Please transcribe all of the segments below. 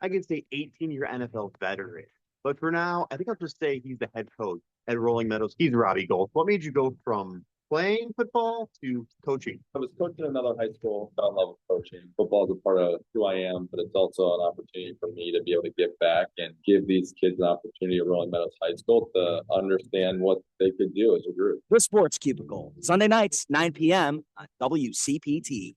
I can say 18-year NFL veteran. But for now, I think I'll just say he's the head coach at Rolling Meadows. He's Robbie Gold. What made you go from playing football to coaching? I was coaching another high school, fell in love with coaching. Football is a part of who I am, but it's also an opportunity for me to be able to give back and give these kids an opportunity at Rolling Meadows High School to understand what they could do as a group. The Sports Cubicle, Sunday nights, 9 p.m. on WCPT.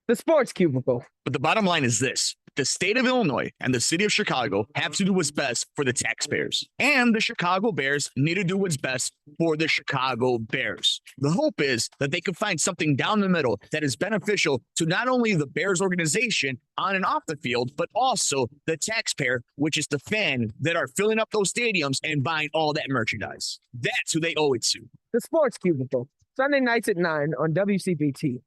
The Sports Cubicle. But the bottom line is this. The state of Illinois and the city of Chicago have to do what's best for the taxpayers. And the Chicago Bears need to do what's best for the Chicago Bears. The hope is that they can find something down the middle that is beneficial to not only the Bears organization on and off the field, but also the taxpayer, which is the fan that are filling up those stadiums and buying all that merchandise. That's who they owe it to. The Sports Cubicle. Sunday nights at 9 on WCPT.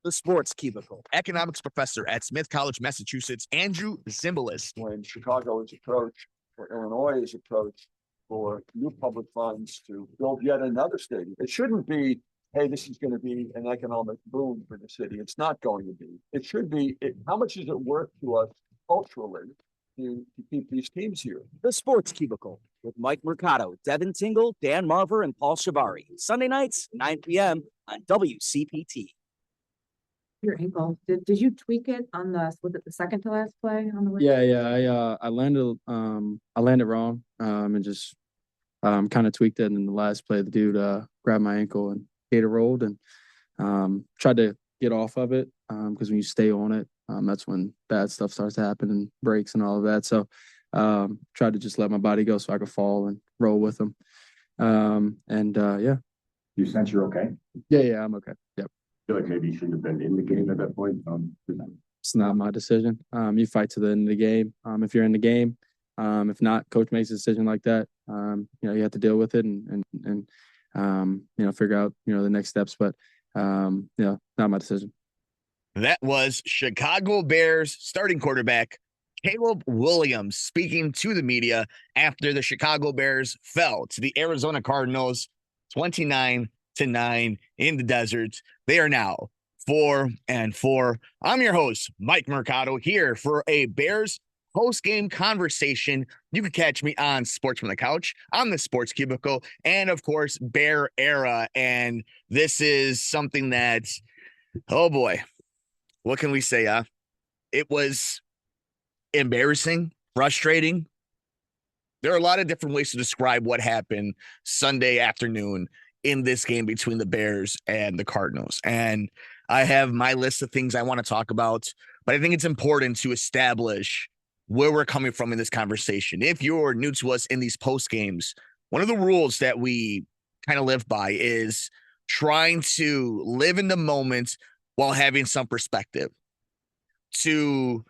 The Sports Cubicle. Economics professor at Smith College, Massachusetts, Andrew Zimbalist. When Chicago is approached, or Illinois is approached for new public funds to build yet another stadium, it shouldn't be, hey, this is going to be an economic boom for the city. It's not going to be. It should be, how much is it worth to us culturally to keep these teams here? The Sports Cubicle with Mike Mercado, Devin Tingle, Dan Marver, and Paul Chivari. Sunday nights, 9 p.m. on WCPT. Your ankle. Did you tweak it on was it the second to last play on the Yeah. I landed wrong. And just kind of tweaked it. And in the last play, the dude grabbed my ankle and gator rolled and tried to get off of it. Because when you stay on it, that's when bad stuff starts to happen and breaks and all of that. So tried to just let my body go so I could fall and roll with him. Yeah. You sense you're okay? Yeah, I'm okay. Yep. I feel like maybe you shouldn't have been in the game at that point. It's not my decision. You fight to the end of the game. If you're in the game, if not, coach makes a decision like that. You have to deal with it and figure out, the next steps. But, not my decision. That was Chicago Bears starting quarterback Caleb Williams speaking to the media after the Chicago Bears fell to the Arizona Cardinals 29-9 in the desert. They are now 4-4. I'm your host, Mike Mercado, here for a Bears post-game conversation. You can catch me on Sports from the Couch, on the Sports Cubicle, and of course, Bear Era. And this is something that, oh boy, what can we say? It was embarrassing, frustrating. There are a lot of different ways to describe what happened Sunday afternoon in this game between the Bears and the Cardinals. And I have my list of things I want to talk about, but I think it's important to establish where we're coming from in this conversation. If you're new to us in these post games, one of the rules that we kind of live by is trying to live in the moment while having some perspective, to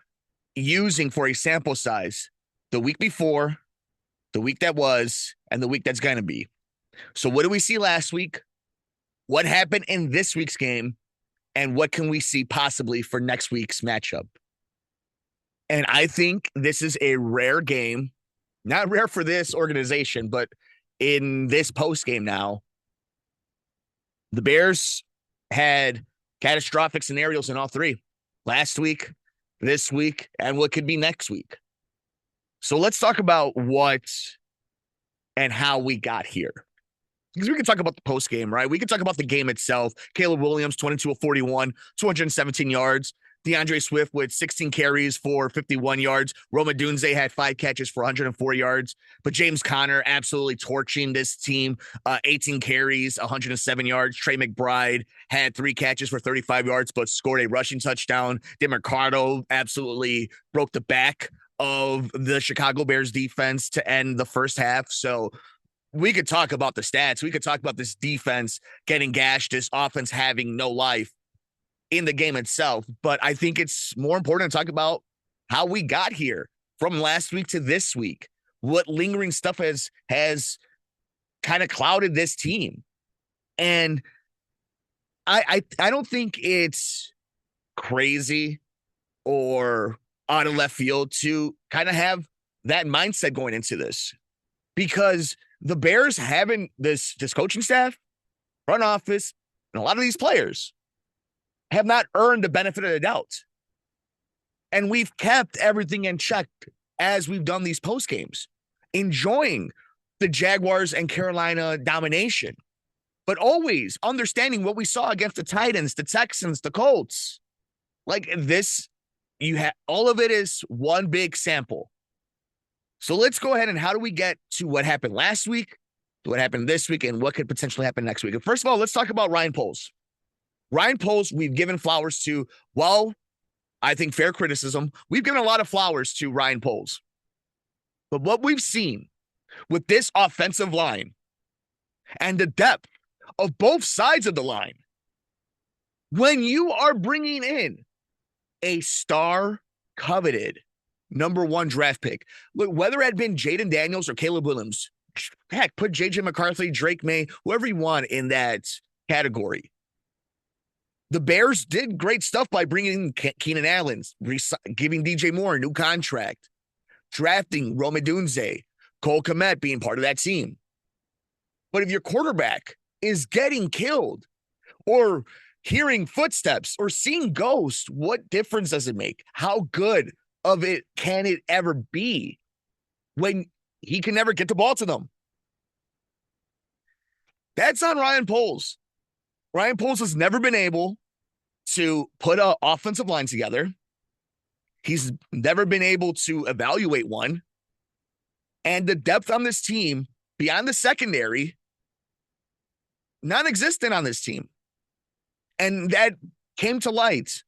using for a sample size the week before, the week that was, and the week that's going to be. So what did we see last week? What happened in this week's game? And what can we see possibly for next week's matchup? And I think this is a rare game, not rare for this organization, but in this post game now, the Bears had catastrophic scenarios in all three: last week, this week, and what could be next week. So let's talk about what and how we got here. Because we can talk about the post game, right? We can talk about the game itself. Caleb Williams, 22 of 41, 217 yards. DeAndre Swift with 16 carries for 51 yards. Roma Dunze had 5 catches for 104 yards. But James Conner absolutely torching this team. 18 carries, 107 yards. Trey McBride had 3 catches for 35 yards, but scored a rushing touchdown. Dan Marver absolutely broke the back of the Chicago Bears defense to end the first half. So we could talk about the stats. We could talk about this defense getting gashed, this offense having no life in the game itself. But I think it's more important to talk about how we got here from last week to this week. What lingering stuff has kind of clouded this team. And I don't think it's crazy or out of left field to kind of have that mindset going into this, because the Bears having this coaching staff, front office, and a lot of these players have not earned the benefit of the doubt. And we've kept everything in check as we've done these post games, enjoying the Jaguars and Carolina domination, but always understanding what we saw against the Titans, the Texans, the Colts. Like this, you have all of it is one big sample. So let's go ahead and how do we get to what happened last week, to what happened this week, and what could potentially happen next week? And first of all, let's talk about Ryan Poles. Ryan Poles, we've given flowers to, well, I think fair criticism. We've given a lot of flowers to Ryan Poles. But what we've seen with this offensive line and the depth of both sides of the line, when you are bringing in a star coveted number 1 draft pick, look, whether it had been Jaden Daniels or Caleb Williams, heck, put JJ McCarthy, Drake May, whoever you want in that category. The Bears did great stuff by bringing in Keenan Allen, giving DJ Moore a new contract, drafting Rome Odunze, Cole Kmet being part of that team. But if your quarterback is getting killed or hearing footsteps or seeing ghosts, what difference does it make? How good of it can it ever be when he can never get the ball to them? That's on Ryan Poles. Ryan Poles has never been able to put an offensive line together. He's never been able to evaluate one. And the depth on this team, beyond the secondary, non-existent on this team. And that came to light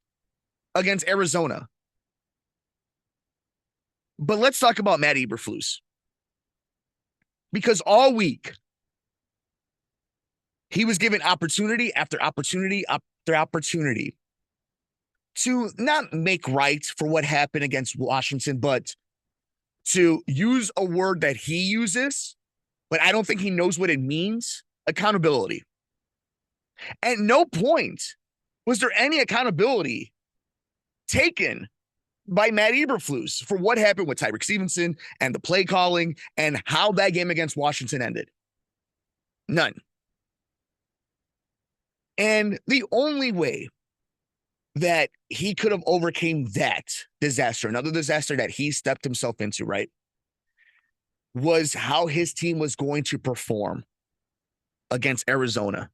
against Arizona. But let's talk about Matt Eberflus. Because all week, he was given opportunity after opportunity after opportunity to not make right for what happened against Washington, but to use a word that he uses, but I don't think he knows what it means: accountability. At no point was there any accountability taken by Matt Eberflus for what happened with Tyreek Stevenson and the play calling and how that game against Washington ended. None. And the only way that he could have overcame that disaster, another disaster that he stepped himself into, right, was how his team was going to perform against Arizona.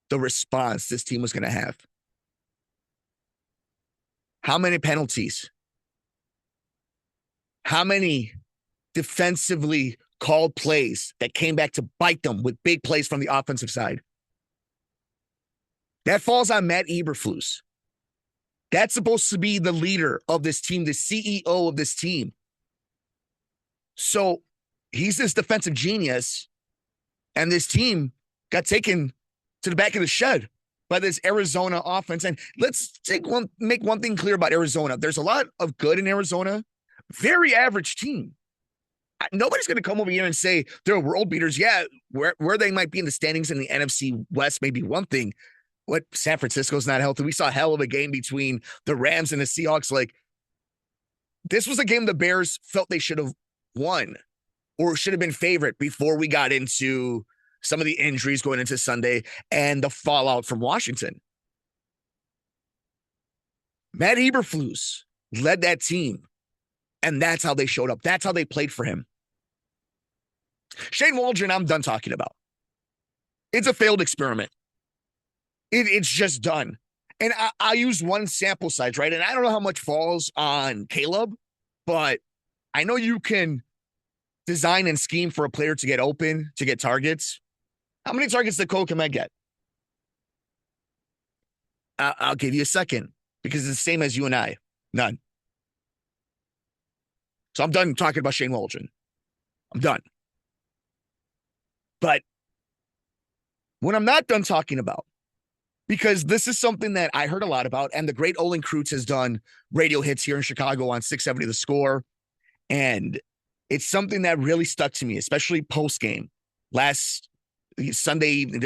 The response this team was going to have. How many penalties? How many defensively called plays that came back to bite them with big plays from the offensive side? That falls on Matt Eberflus. That's supposed to be the leader of this team, the CEO of this team. So he's this defensive genius, and this team got taken to the back of the shed by this Arizona offense. And let's make one thing clear about Arizona. There's a lot of good in Arizona. Very average team. Nobody's going to come over here and say they're world beaters. Yeah, where they might be in the standings in the NFC West may be one thing. What, San Francisco's not healthy. We saw a hell of a game between the Rams and the Seahawks. Like, this was a game the Bears felt they should have won or should have been favorite before we got into some of the injuries going into Sunday and the fallout from Washington. Matt Eberflus led that team, and that's how they showed up. That's how they played for him. Shane Waldron, I'm done talking about. It's a failed experiment. It's just done. And I use one sample size, right? And I don't know how much falls on Caleb, but I know you can design and scheme for a player to get open, to get targets. How many targets did Cole Kmet get? I'll give you a second, because it's the same as you and I. None. So I'm done talking about Shane Waldron. I'm done. But what I'm not done talking about, because this is something that I heard a lot about, and the great Olin Kreutz has done radio hits here in Chicago on 670 The Score, and it's something that really stuck to me, especially post-game. This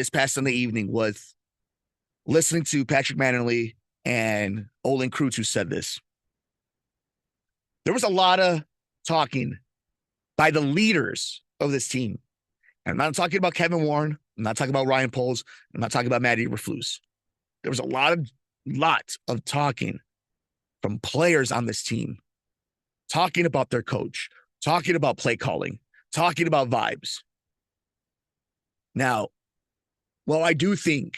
past Sunday evening, was listening to Patrick Mattingly and Olin Kreutz, who said this. There was a lot of talking by the leaders of this team. And I'm not talking about Kevin Warren. I'm not talking about Ryan Poles. I'm not talking about Matt Eberflus. There was a lot of talking from players on this team talking about their coach, talking about play calling, talking about vibes. Now, well, I do think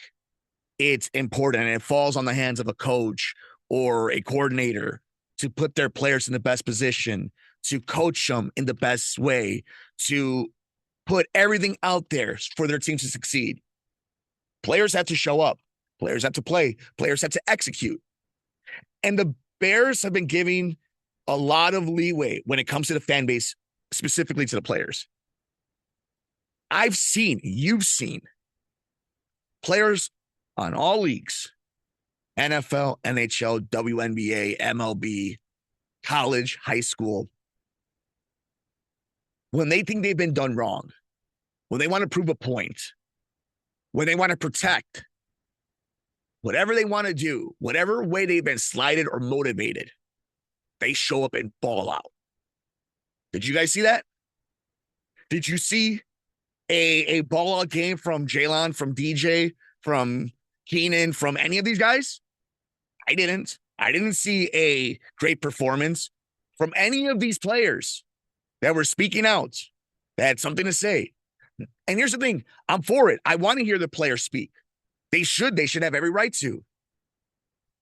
it's important and it falls on the hands of a coach or a coordinator to put their players in the best position, to coach them in the best way, to put everything out there for their team to succeed. Players have to show up. Players have to play. Players have to execute. And the Bears have been giving a lot of leeway when it comes to the fan base, specifically to the players. You've seen players on all leagues, NFL, NHL, WNBA, MLB, college, high school, when they think they've been done wrong, when they want to prove a point, when they want to protect, whatever they want to do, whatever way they've been slighted or motivated, they show up and ball out. Did you guys see that? Did you see a ball out game from Jalen, from DJ, from Keenan, from any of these guys? I didn't. I didn't see a great performance from any of these players that were speaking out, that had something to say. And here's the thing, I'm for it. I want to hear the players speak. They should have every right to.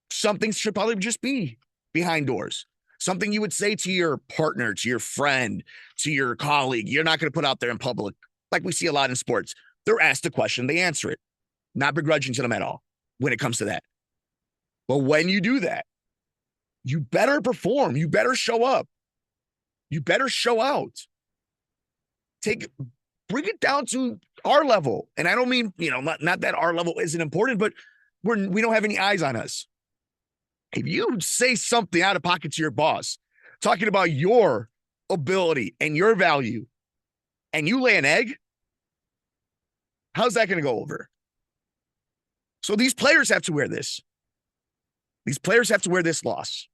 Something should probably just be behind doors. Something you would say to your partner, to your friend, to your colleague. You're not going to put out there in public, like we see a lot in sports. They're asked a question, they answer it. Not begrudging to them at all when it comes to that. But when you do that, you better perform. You better show up. You better show out. Bring it down to our level. And I don't mean, not that our level isn't important, but we don't have any eyes on us. If you say something out of pocket to your boss, talking about your ability and your value, and you lay an egg, how's that going to go over? So these players have to wear this. These players have to wear this loss.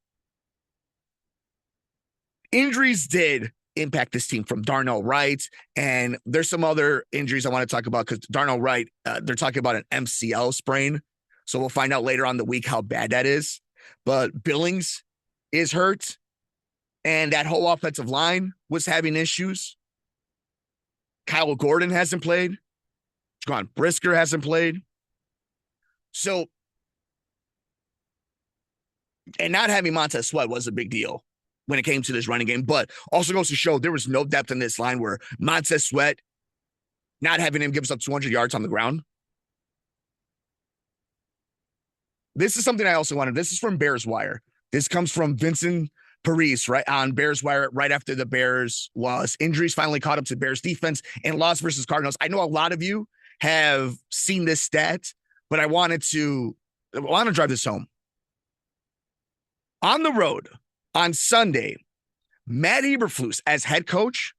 Injuries did impact this team from Darnell Wright, and there's some other injuries I want to talk about because Darnell Wright, they're talking about an MCL sprain. So we'll find out later on the week how bad that is. But Billings is hurt, and that whole offensive line was having issues. Kyle Gordon hasn't played. Jaquan Brisker hasn't played. So, and not having Montez Sweat was a big deal when it came to this running game, but also goes to show there was no depth in this line where Montez Sweat, not having him give us up 200 yards on the ground. This is something I also wanted. This is from Bears Wire. This comes from Vincent Parise, right on Bears Wire, right after the Bears loss. Injuries finally caught up to Bears defense and loss versus Cardinals. I know a lot of you have seen this stat, but I want to drive this home. On the road on Sunday, Matt Eberflus as head coach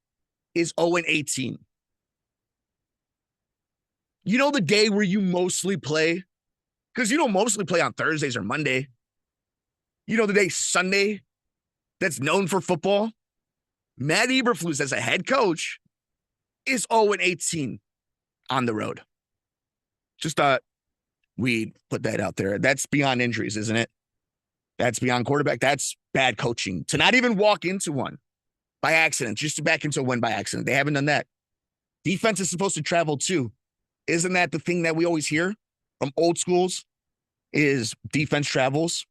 is 0-18. You know the day where you mostly play? Because you don't mostly play on Thursdays or Monday. You know the day Sunday that's known for football? Matt Eberflus as a head coach is 0-18 on the road. Just thought we'd put that out there. That's beyond injuries, isn't it? That's beyond quarterback. That's bad coaching. To not even walk into one by accident, just to back into a win by accident. They haven't done that. Defense is supposed to travel too. Isn't that the thing that we always hear from old schools is defense travels?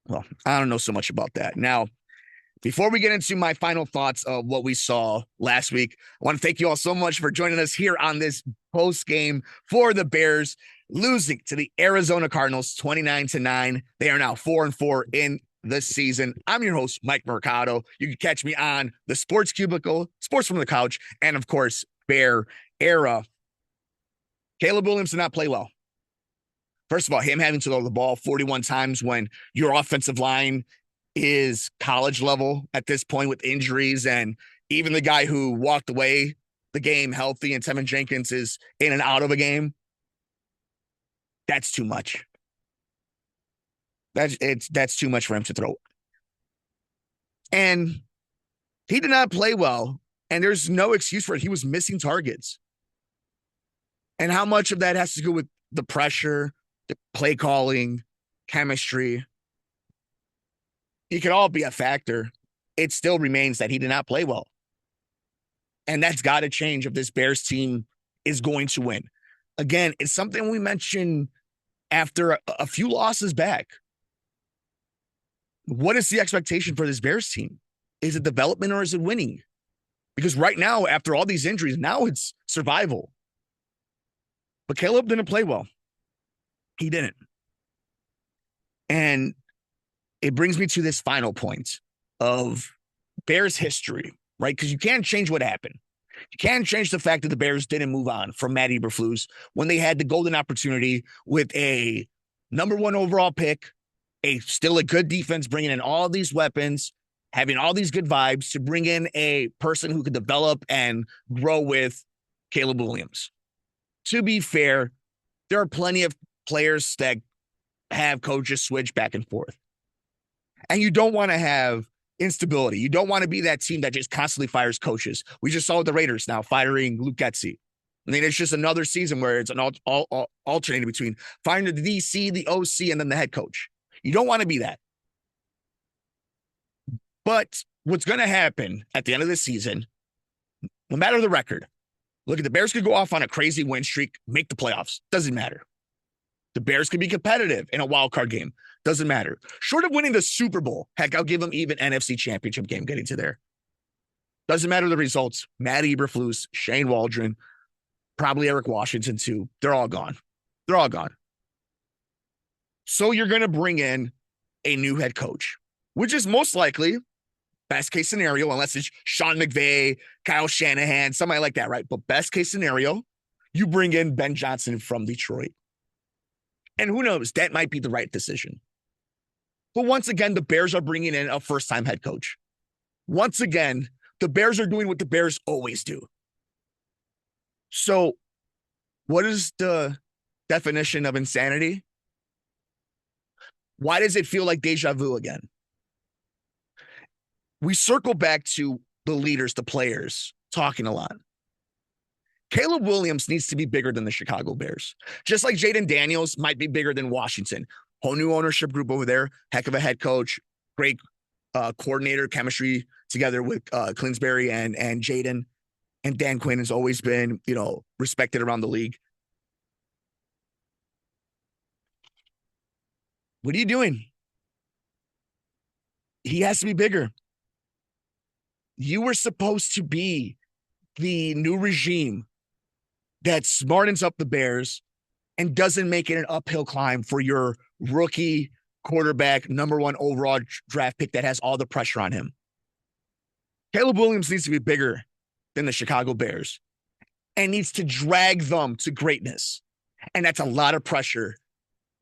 Well, I don't know so much about that. Now, before we get into my final thoughts of what we saw last week, I want to thank you all so much for joining us here on this post game for the Bears losing to the Arizona Cardinals 29-9. They are now 4-4 in the season. I'm your host, Mike Mercado. You can catch me on the Sports Cubicle, Sports from the Couch, and of course, Bear Era. Caleb Williams did not play well. First of all, him having to throw the ball 41 times when your offensive line is college level at this point with injuries, and even the guy who walked away the game healthy and Tevin Jenkins is in and out of a game. That's too much. That's too much for him to throw. And he did not play well, and there's no excuse for it. He was missing targets. And how much of that has to do with the pressure, the play calling, chemistry? it could all be a factor. It still remains that he did not play well. And that's got to change if this Bears team is going to win. Again, it's something we mentioned after a few losses back. What is the expectation for this Bears team? Is it development or is it winning? Because right now, after all these injuries, now it's survival. But Caleb didn't play well. He didn't. And it brings me to this final point of Bears history, right? Because you can't change what happened. You can't change the fact that the Bears didn't move on from Matt Eberflus when they had the golden opportunity with a number 1 overall pick, still a good defense, bringing in all these weapons, having all these good vibes to bring in a person who could develop and grow with Caleb Williams. To be fair, there are plenty of players that have coaches switch back and forth. And you don't want to have instability. You don't want to be that team that just constantly fires coaches. We just saw the Raiders now firing Luke Getsy. I mean, it's just another season where it's an alternating between firing the DC, the OC, and then the head coach. You don't want to be that. But what's going to happen at the end of the season, no matter the record, look, at the Bears could go off on a crazy win streak, make the playoffs. Doesn't matter. The Bears could be competitive in a wild card game. Doesn't matter. Short of winning the Super Bowl, heck, I'll give them even NFC Championship game getting to there. Doesn't matter the results. Matt Eberflus, Shane Waldron, probably Eric Washington too. They're all gone. They're all gone. So you're going to bring in a new head coach, which is most likely, best case scenario, unless it's Sean McVay, Kyle Shanahan, somebody like that, right? But best case scenario, you bring in Ben Johnson from Detroit. And who knows, that might be the right decision. But once again, the Bears are bringing in a first-time head coach. Once again, the Bears are doing what the Bears always do. So what is the definition of insanity? Why does it feel like deja vu again? We circle back to the leaders, the players, talking a lot. Caleb Williams needs to be bigger than the Chicago Bears. Just like Jaden Daniels might be bigger than Washington. Whole new ownership group over there. Heck of a head coach. Great coordinator chemistry together with Clinsbury and Jaden. And Dan Quinn has always been, respected around the league. What are you doing? He has to be bigger. You were supposed to be the new regime that smartens up the Bears and doesn't make it an uphill climb for your rookie quarterback, number 1 overall draft pick that has all the pressure on him. Caleb Williams needs to be bigger than the Chicago Bears and needs to drag them to greatness. And that's a lot of pressure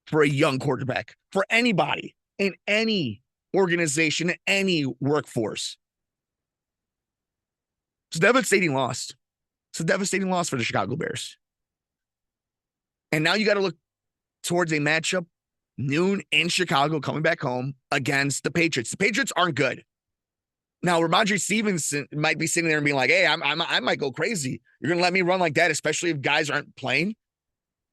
for a young quarterback, for anybody in any organization, any workforce. It's a devastating loss. It's a devastating loss for the Chicago Bears. And now you got to look towards a matchup noon in Chicago, coming back home against the Patriots. The Patriots aren't good. Now, Ramondre Stevenson might be sitting there and being like, hey, I might go crazy. You're going to let me run like that, especially if guys aren't playing?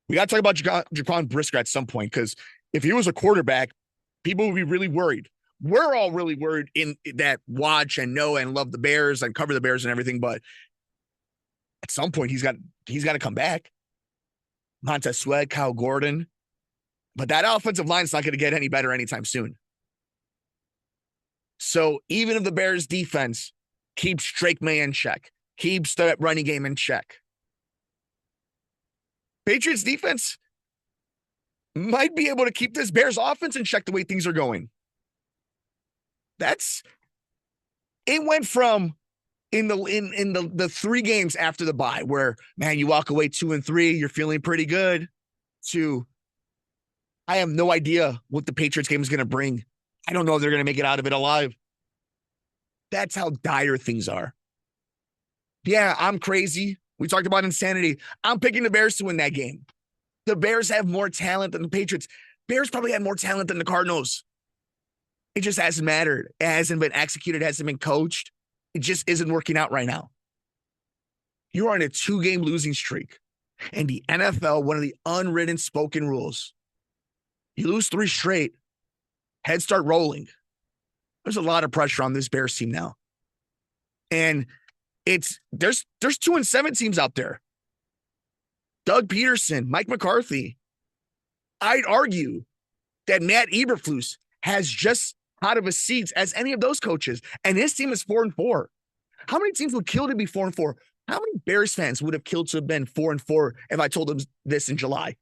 We got to talk about Jaquan Brisker at some point, because if he was a quarterback, people would be really worried. We're all really worried in that watch and know and love the Bears and cover the Bears and everything, but at some point he's got to come back. Montez Sweat, Kyle Gordon. But that offensive line's not going to get any better anytime soon. So even if the Bears defense keeps Drake May in check, keeps the running game in check, Patriots defense might be able to keep this Bears offense in check the way things are going. It went from in the 3 games after the bye where, man, you walk away 2-3, you're feeling pretty good, to I have no idea what the Patriots game is going to bring. I don't know if they're going to make it out of it alive. That's how dire things are. Yeah, I'm crazy. We talked about insanity. I'm picking the Bears to win that game. The Bears have more talent than the Patriots. Bears probably have more talent than the Cardinals. It just hasn't mattered. It hasn't been executed. It hasn't been coached. It just isn't working out right now. You're on a 2-game losing streak. And the NFL, one of the unwritten spoken rules, you lose 3 straight, heads start rolling. There's a lot of pressure on this Bears team now. And there's 2-7 teams out there. Doug Peterson, Mike McCarthy. I'd argue that Matt Eberflus has just out of his seats as any of those coaches, and his team is 4-4. How many teams would kill to be 4-4? How many Bears fans would have killed to have been 4-4 if I told them this in July?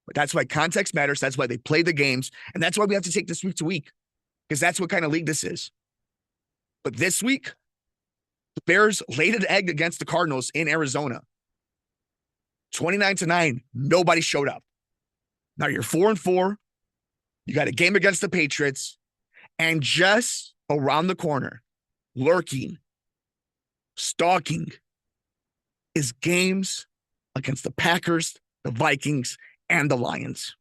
But that's why context matters. That's why they play the games, and that's why we have to take this week to week, because that's what kind of league this is. But this week, the Bears laid an egg against the Cardinals in Arizona. 29-9, nobody showed up. Now you're 4-4. You got a game against the Patriots, and just around the corner, lurking, stalking, is games against the Packers, the Vikings, and the Lions.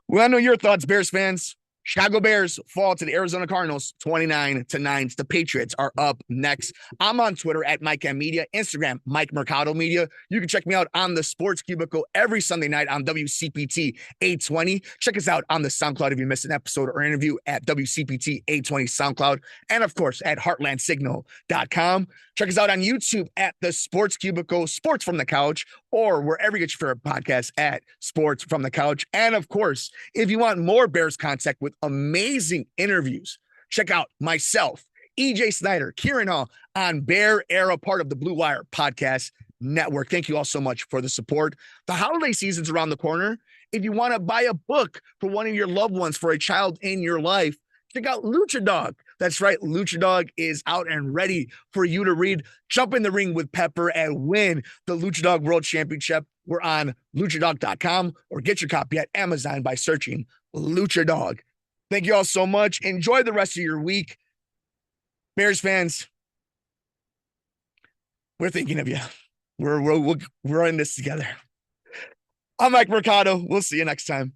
Well, I know your thoughts, Bears fans. Chicago Bears fall to the Arizona Cardinals 29-9. The Patriots are up next. I'm on Twitter at Mike M Media, Instagram, Mike Mercado Media. You can check me out on the Sports Cubicle every Sunday night on WCPT 820. Check us out on the SoundCloud if you missed an episode or interview at WCPT 820 SoundCloud. And of course at heartlandsignal.com. Check us out on YouTube at the Sports Cubicle, Sports from the Couch, or wherever you get your favorite podcasts at Sports from the Couch. And of course, if you want more Bears contact with amazing interviews, check out myself, EJ Snyder, Kieran Hall on Bear Era, part of the Blue Wire Podcast Network. Thank you all so much for the support. The holiday season's around the corner. If you want to buy a book for one of your loved ones, for a child in your life, check out Lucha Dog. That's right. Lucha Dog is out and ready for you to read. Jump in the ring with Pepper and win the Lucha Dog World Championship. We're on luchadog.com, or get your copy at Amazon by searching Lucha Dog. Thank you all so much. Enjoy the rest of your week. Bears fans, we're thinking of you. We're in this together. I'm Mike Mercado. We'll see you next time.